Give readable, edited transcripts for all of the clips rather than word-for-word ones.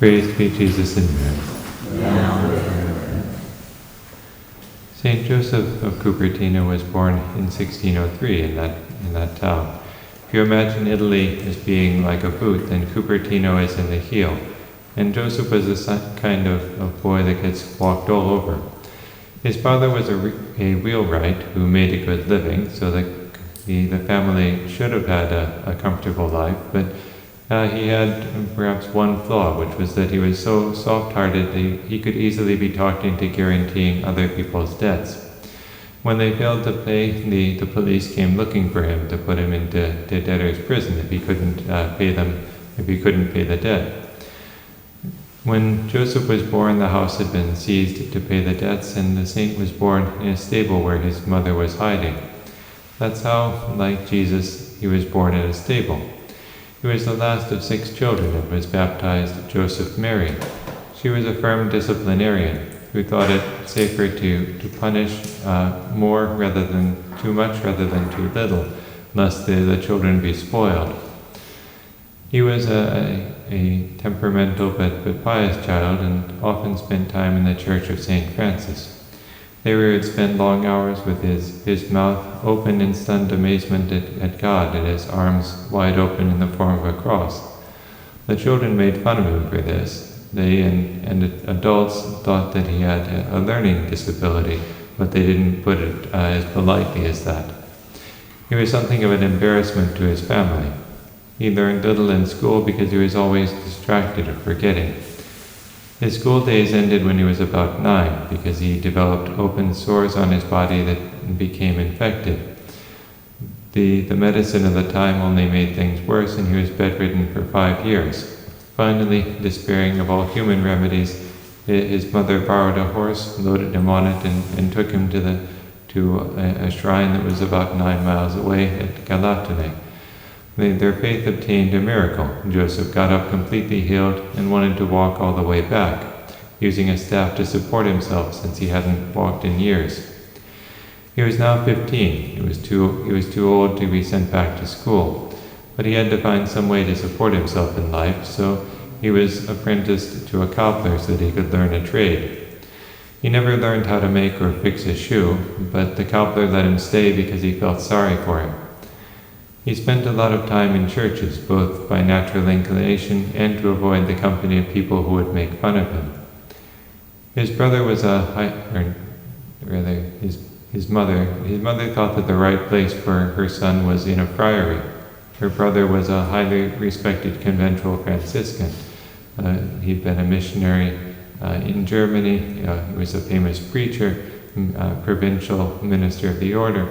Praise be Jesus in Mary. Saint Joseph of Cupertino was born in 1603 in that town. If you imagine Italy as being like a boot, then Cupertino is in the heel. And Joseph was a kind of boy that gets walked all over. His father was a wheelwright who made a good living, so the family should have had a comfortable life, but he had perhaps one flaw, which was that he was so soft-hearted that he could easily be talked into guaranteeing other people's debts. When they failed to pay, the police came looking for him to put him into debtor's prison if he couldn't pay the debt. When Joseph was born, the house had been seized to pay the debts, and the saint was born in a stable where his mother was hiding. That's how, like Jesus, he was born in a stable. He was the last of 6 children and was baptized Joseph Mary. She was a firm disciplinarian who thought it safer to punish more rather than too much rather than too little, lest the children be spoiled. He was a temperamental but pious child and often spent time in the Church of St. Francis. There he would spend long hours with his mouth open in stunned amazement at God and his arms wide open in the form of a cross. The children made fun of him for this. They and adults thought that he had a learning disability, but they didn't put it as politely as that. He was something of an embarrassment to his family. He learned little in school because he was always distracted or forgetting. His school days ended when he was about 9 because he developed open sores on his body that became infected. The medicine of the time only made things worse, and he was bedridden for 5 years. Finally, despairing of all human remedies, his mother borrowed a horse, loaded him on it, and took him to a shrine that was about 9 miles away at Galatone. Their faith obtained a miracle. Joseph got up completely healed and wanted to walk all the way back, using a staff to support himself since he hadn't walked in years. He was now 15. He was too old to be sent back to school, but he had to find some way to support himself in life, so he was apprenticed to a cobbler so that he could learn a trade. He never learned how to make or fix a shoe, but the cobbler let him stay because he felt sorry for him. He spent a lot of time in churches, both by natural inclination and to avoid the company of people who would make fun of him. His brother was his mother thought that the right place for her son was in a friary. Her brother was a highly respected conventual Franciscan. He'd been a missionary in Germany. He was a famous preacher, provincial minister of the order.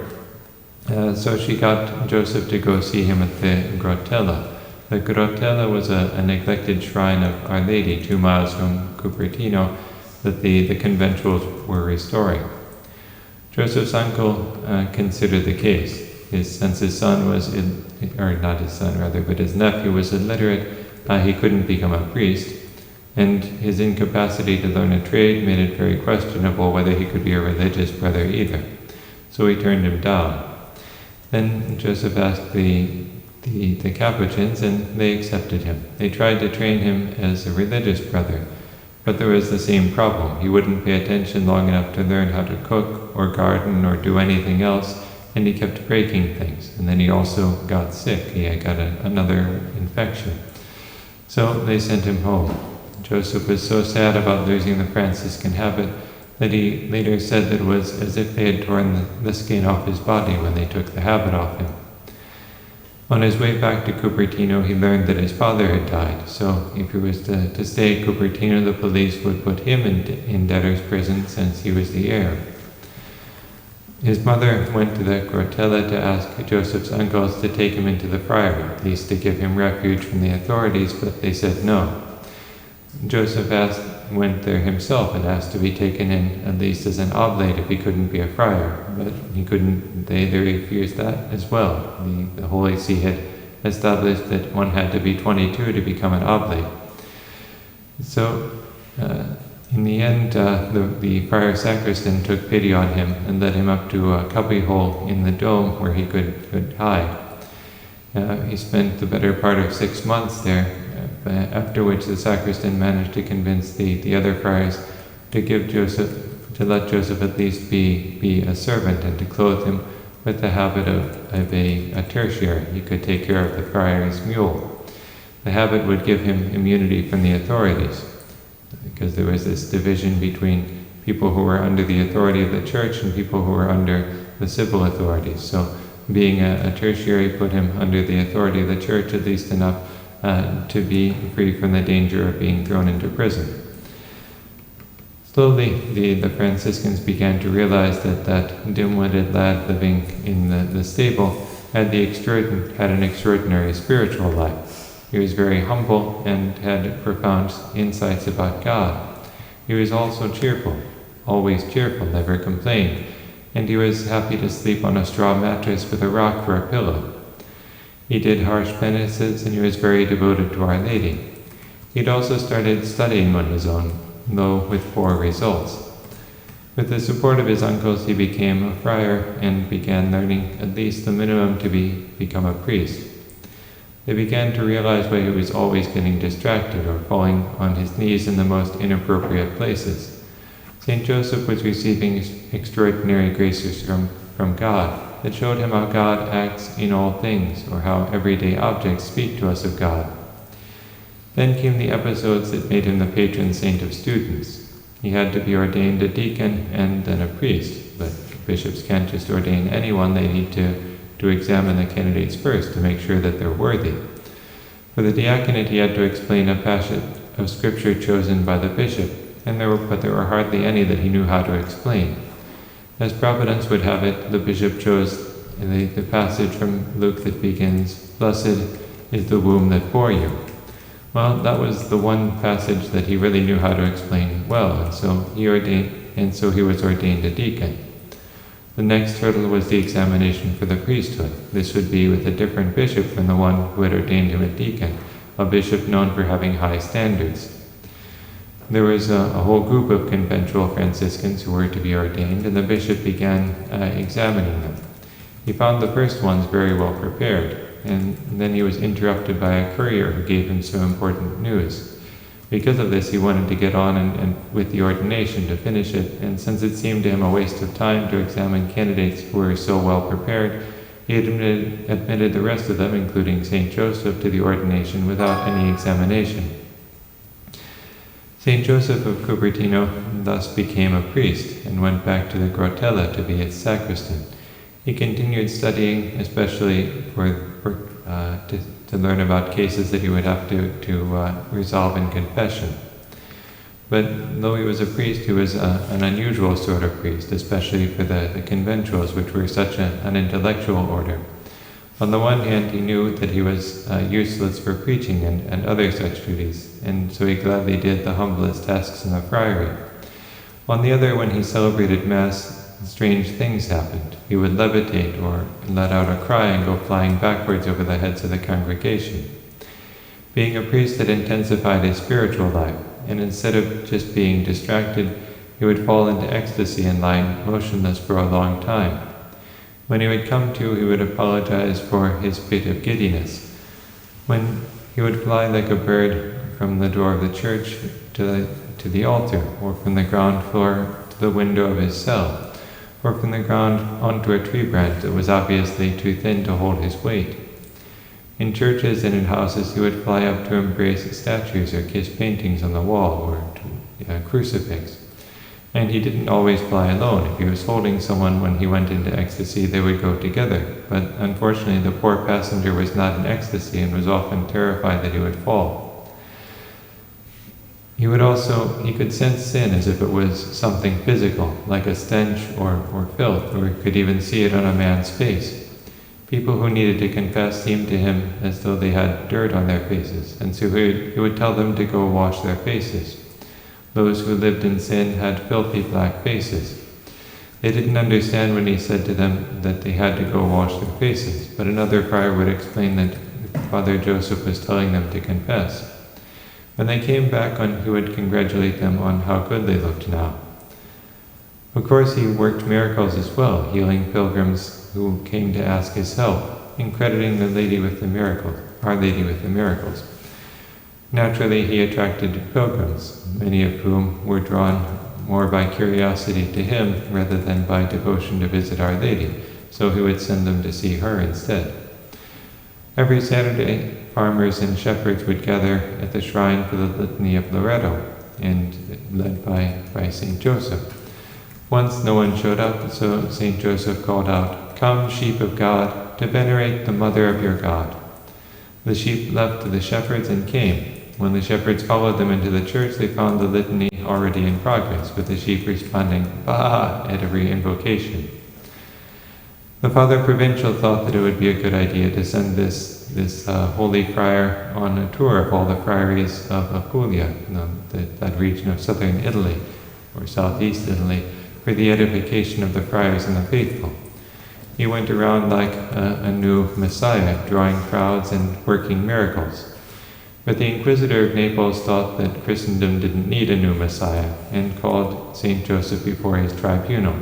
So she got Joseph to go see him at the Grotella. The Grotella was a neglected shrine of Our Lady 2 miles from Cupertino that the conventuals were restoring. Joseph's uncle considered the case. Since his son was, but his nephew was illiterate, he couldn't become a priest, and his incapacity to learn a trade made it very questionable whether he could be a religious brother either. So he turned him down. Then Joseph asked the Capuchins, and they accepted him. They tried to train him as a religious brother, but there was the same problem. He wouldn't pay attention long enough to learn how to cook or garden or do anything else, and he kept breaking things. And then he also got sick. He had got another infection. So they sent him home. Joseph was so sad about losing the Franciscan habit that he later said that it was as if they had torn the skin off his body when they took the habit off him. On his way back to Cupertino, he learned that his father had died, so if he was to stay at Cupertino, the police would put him in debtor's prison since he was the heir. His mother went to the Grotella to ask Joseph's uncles to take him into the friary, at least to give him refuge from the authorities, but they said no. Joseph went there himself and asked to be taken in at least as an oblate if he couldn't be a friar, but he couldn't. They refused that as well. The Holy See had established that one had to be 22 to become an oblate. So in the end, the friar sacristan took pity on him and led him up to a cubbyhole in the dome where he could hide. He spent the better part of 6 months there, after which the sacristan managed to convince the other friars to let Joseph at least be a servant and to clothe him with the habit of a tertiary. He could take care of the friar's mule. The habit would give him immunity from the authorities, because there was this division between people who were under the authority of the church and people who were under the civil authorities. So being a tertiary put him under the authority of the church, at least enough to be free from the danger of being thrown into prison. Slowly, the Franciscans began to realize that dim-witted lad living in the stable had an extraordinary spiritual life. He was very humble and had profound insights about God. He was also cheerful, always cheerful, never complained, and he was happy to sleep on a straw mattress with a rock for a pillow. He did harsh penances, and he was very devoted to Our Lady. He'd also started studying on his own, though with poor results. With the support of his uncles, he became a friar and began learning at least the minimum to become a priest. They began to realize why he was always getting distracted or falling on his knees in the most inappropriate places. St. Joseph was receiving extraordinary graces from God that showed him how God acts in all things, or how everyday objects speak to us of God. Then came the episodes that made him the patron saint of students. He had to be ordained a deacon and then a priest, but bishops can't just ordain anyone. They need to examine the candidates first to make sure that they're worthy. For the diaconate, he had to explain a passage of scripture chosen by the bishop, but there were hardly any that he knew how to explain. As Providence would have it, the bishop chose the passage from Luke that begins, "Blessed is the womb that bore you." Well, that was the one passage that he really knew how to explain well, and so he was ordained a deacon. The next hurdle was the examination for the priesthood. This would be with a different bishop from the one who had ordained him a deacon, a bishop known for having high standards. There was a whole group of conventual Franciscans who were to be ordained, and the bishop began examining them. He found the first ones very well prepared, and then he was interrupted by a courier who gave him some important news. Because of this, he wanted to get on and with the ordination to finish it, and since it seemed to him a waste of time to examine candidates who were so well prepared, he admitted the rest of them, including St. Joseph, to the ordination without any examination. St. Joseph of Cupertino thus became a priest and went back to the Grotella to be its sacristan. He continued studying, especially to learn about cases that he would have to resolve in confession. But though he was a priest, he was an unusual sort of priest, especially for the conventuals, which were such an intellectual order. On the one hand, he knew that he was useless for preaching and other such duties, and so he gladly did the humblest tasks in the friary. On the other, when he celebrated Mass, strange things happened. He would levitate or let out a cry and go flying backwards over the heads of the congregation. Being a priest had intensified his spiritual life, and instead of just being distracted, he would fall into ecstasy and lie motionless for a long time. When he would come to, he would apologize for his fit of giddiness. When he would fly like a bird from the door of the church to the altar, or from the ground floor to the window of his cell, or from the ground onto a tree branch that was obviously too thin to hold his weight. In churches and in houses, he would fly up to embrace statues or kiss paintings on the wall, or to a crucifix. And he didn't always fly alone. If he was holding someone when he went into ecstasy, they would go together. But unfortunately, the poor passenger was not in ecstasy and was often terrified that he would fall. He could sense sin as if it was something physical, like a stench or filth, or he could even see it on a man's face. People who needed to confess seemed to him as though they had dirt on their faces, and so he would tell them to go wash their faces. Those who lived in sin had filthy black faces. They didn't understand when he said to them that they had to go wash their faces, but another friar would explain that Father Joseph was telling them to confess. When they came back, he would congratulate them on how good they looked now. Of course, he worked miracles as well, healing pilgrims who came to ask his help, and crediting Our Lady with the miracles. Naturally, he attracted pilgrims, many of whom were drawn more by curiosity to him rather than by devotion to visit Our Lady, so he would send them to see her instead. Every Saturday, farmers and shepherds would gather at the shrine for the Litany of Loreto, and led by St. Joseph. Once no one showed up, so St. Joseph called out, "Come, sheep of God, to venerate the Mother of your God." The sheep left to the shepherds and came. When the shepherds followed them into the church, they found the litany already in progress, with the sheep responding, "Bah!" at every invocation. The Father Provincial thought that it would be a good idea to send this holy friar on a tour of all the friaries of Apulia, that region of southern Italy, or southeast Italy, for the edification of the friars and the faithful. He went around like a new Messiah, drawing crowds and working miracles. But the Inquisitor of Naples thought that Christendom didn't need a new Messiah, and called St. Joseph before his tribunal.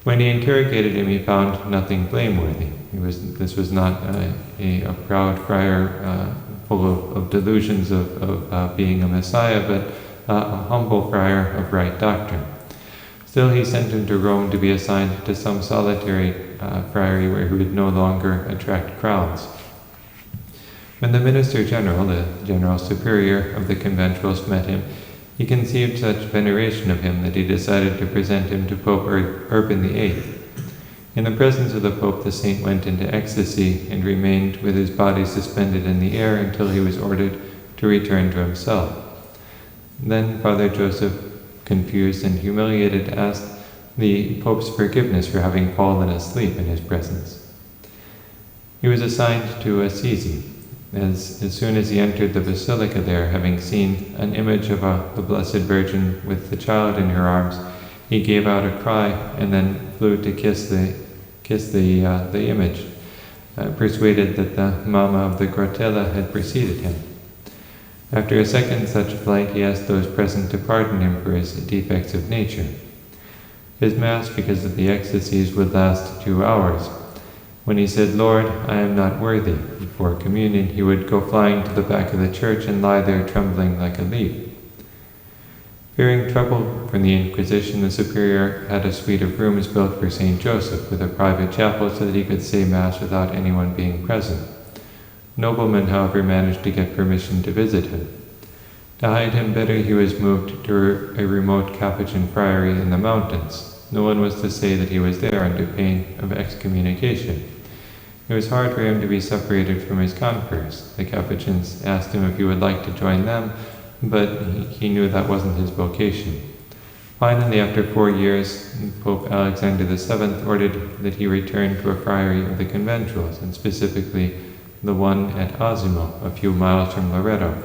When he interrogated him, he found nothing blameworthy. This was not a proud friar full of delusions of being a Messiah, but a humble friar of right doctrine. Still, he sent him to Rome to be assigned to some solitary friary where he would no longer attract crowds. When the Minister General, the General Superior of the conventuals, met him, he conceived such veneration of him that he decided to present him to Pope Urban VIII. In the presence of the Pope, the saint went into ecstasy and remained with his body suspended in the air until he was ordered to return to himself. Then Father Joseph, confused and humiliated, asked the Pope's forgiveness for having fallen asleep in his presence. He was assigned to Assisi. As soon as he entered the basilica there, having seen an image of the Blessed Virgin with the child in her arms, he gave out a cry and then flew to kiss the image, persuaded that the Mama of the Grotella had preceded him. After a second such flight, he asked those present to pardon him for his defects of nature. His Mass, because of the ecstasies, would last 2 hours. When he said, "Lord, I am not worthy," before communion, he would go flying to the back of the church and lie there trembling like a leaf. Fearing trouble from the Inquisition, the Superior had a suite of rooms built for St. Joseph, with a private chapel so that he could say Mass without anyone being present. Noblemen, however, managed to get permission to visit him. To hide him better, he was moved to a remote Capuchin friary in the mountains. No one was to say that he was there under pain of excommunication. It was hard for him to be separated from his converts. The Capuchins asked him if he would like to join them, but he knew that wasn't his vocation. Finally, after 4 years, Pope Alexander VII ordered that he return to a friary of the conventuals, and specifically the one at Osimo, a few miles from Loreto.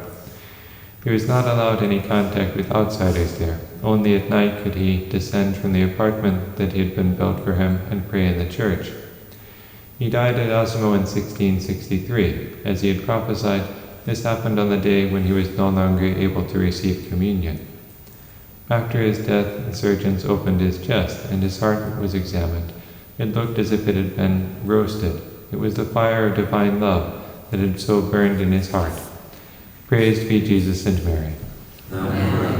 He was not allowed any contact with outsiders there. Only at night could he descend from the apartment that had been built for him and pray in the church. He died at Osimo in 1663. As he had prophesied, this happened on the day when he was no longer able to receive communion. After his death, the surgeons opened his chest, and his heart was examined. It looked as if it had been roasted. It was the fire of divine love that had so burned in his heart. Praised be Jesus and Mary. Amen.